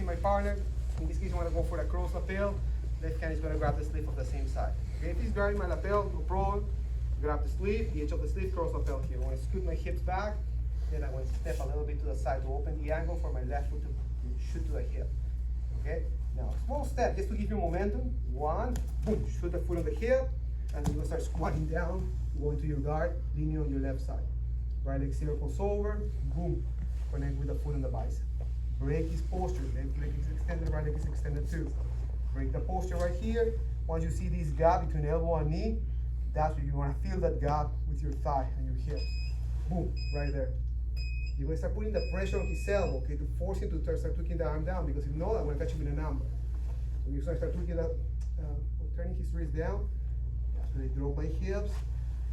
my partner. In this case, I want to go for the cross lapel. Left hand is going to grab the sleeve of the same side. Okay, if he's grabbing my lapel, no problem. Grab the sleeve, the edge of the sleeve, cross lapel here. When I scoot my hips back, then I want to step a little bit to the side to open the angle for my left foot to shoot to the hip. Okay, now small step just to give you momentum. One, boom, shoot the foot on the hip, and then you're going to start squatting down, going to your guard, leaning on your left side. Right leg circles over, boom, connect with the foot on the bicep. Break his posture, left leg is extended, right leg is extended too. Break the posture right here. Once you see this gap between elbow and knee, that's where you want to feel that gap with your thigh and your hips. Boom, right there. You're going to start putting the pressure on his elbow, okay, to force him to start tweaking the arm down, because if not, I'm going to catch him in an ambush. When you start tweaking that, turning his wrist down, that's when I drop my hips,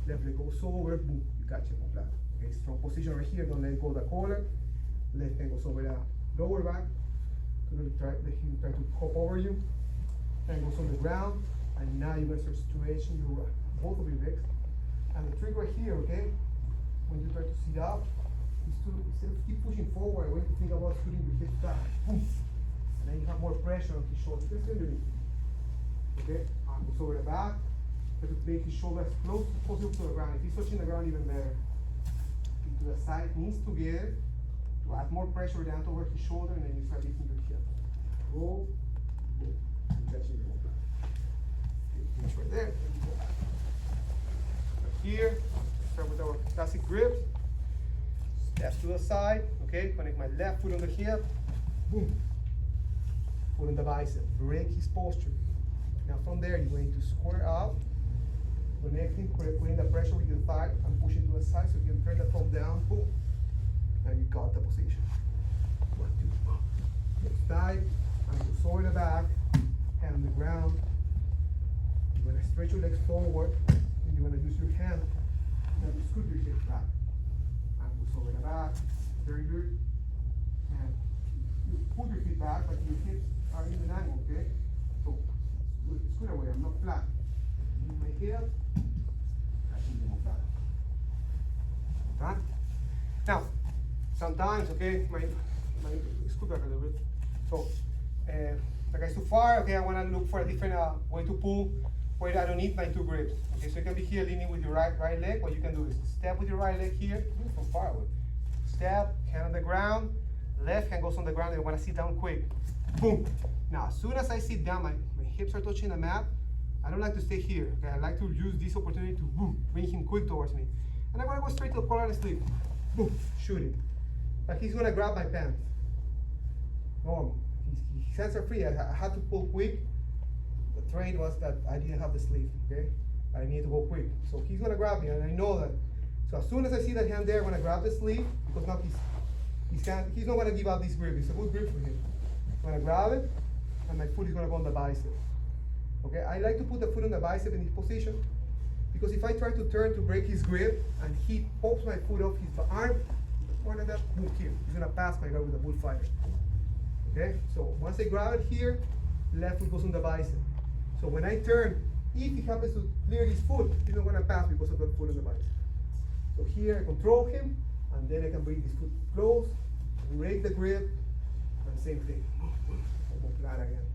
left leg goes over, boom, you catch him on that. Okay, strong position right here, don't let go of the collar. Left hand goes over the lower back, let him try to hop over you, and goes on the ground, and now you're going to start stretching your both of your legs. And the trick right here, okay, when you try to sit up, is to, instead of keep pushing forward, I want you to think about shooting your hips back. Boom. And then you have more pressure on his shoulders. Just underneath. Okay, arm goes over the back. Try to make his shoulder as close as possible to the ground. If he's touching the ground, even better. Keep to the side, knees together, to add more pressure down toward his shoulder, and then you start lifting your hip. Roll, boom, and catching your omoplata. Okay, finish right there. Here, start with our classic grips. Steps to the side, okay? Connect my left foot on the hip, boom. Foot on the bicep, break his posture. Now from there, you're going to square up, connecting, putting the pressure with your thigh and pushing to the side so you can turn the thumb down, boom. Now you got the position. 1, 2, next side, and go over the back, hand on the ground. You're gonna stretch your legs forward, and you're gonna use your hand and scoot your hips back. And go over the back, very good. And you pull your feet back, but your hips are in an angle, okay? So scoot away, I'm not flat. Move my hip, catching them flat. Done? Now, sometimes, okay, my scoot back a little bit. So, the guy's too far, okay, I want to look for a different way to pull where I don't need my two grips. Okay, so you can be here leaning with your right leg. What you can do is step with your right leg here, from far away. Step, hand on the ground, left hand goes on the ground, and I want to sit down quick. Boom. Now, as soon as I sit down, my hips are touching the mat. I don't like to stay here, okay? I like to use this opportunity to boom, bring him quick towards me. And I'm gonna go straight to the collar and sleeve. Boom, shooting. But he's gonna grab my pants. Normal. His hands are free. I had to pull quick. The trade was that I didn't have the sleeve, okay? I need to go quick. So he's gonna grab me, and I know that. So as soon as I see that hand there, I'm gonna grab the sleeve, because now he's not gonna give up this grip. It's a good grip for him. I'm gonna grab it, and my foot is gonna go on the bicep. Okay, I like to put the foot on the bicep in this position, because if I try to turn to break his grip, and he pops my foot off his arm, more than that, move here. He's gonna pass my guy with a bullfighter. Okay, so once I grab it here, left foot goes on the bicep. So when I turn, if he happens to clear his foot, he's not gonna pass because of that foot on the bicep. So here I control him, and then I can bring his foot close, break the grip, and same thing. Omoplata again.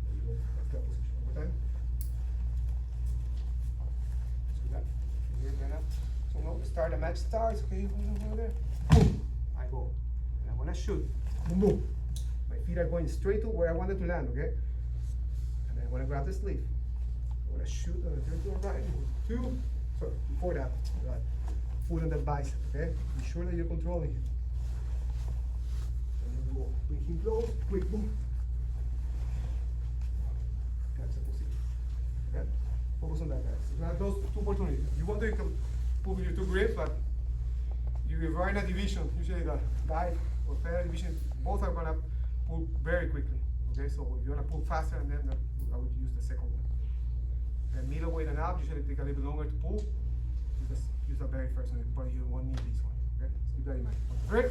There you go. That's that position. One more time. So that. Here, right up. So now start, the match starts. Okay, over there. Boom. I go. And I wanna shoot. Boom, boom. My feet are going straight to where I wanted to land, okay? And then I wanna grab the sleeve. I wanna shoot on the turn to the right. 2. Sorry, before that, foot on the bicep, okay? Be sure that you're controlling it. And then we go, bring him close, quick boom. That's the position. Okay? Focus on that, guys. You have those two opportunities. You want to, you can pull with your two grips, but if you're in a division, usually the light or feather division, both are gonna pull very quickly. Okay, so if you wanna pull faster, and then I would use the second one. And middleweight and up usually take a little bit longer to pull. Use the very first one, but you won't need this one. Okay, so keep that in mind. Great.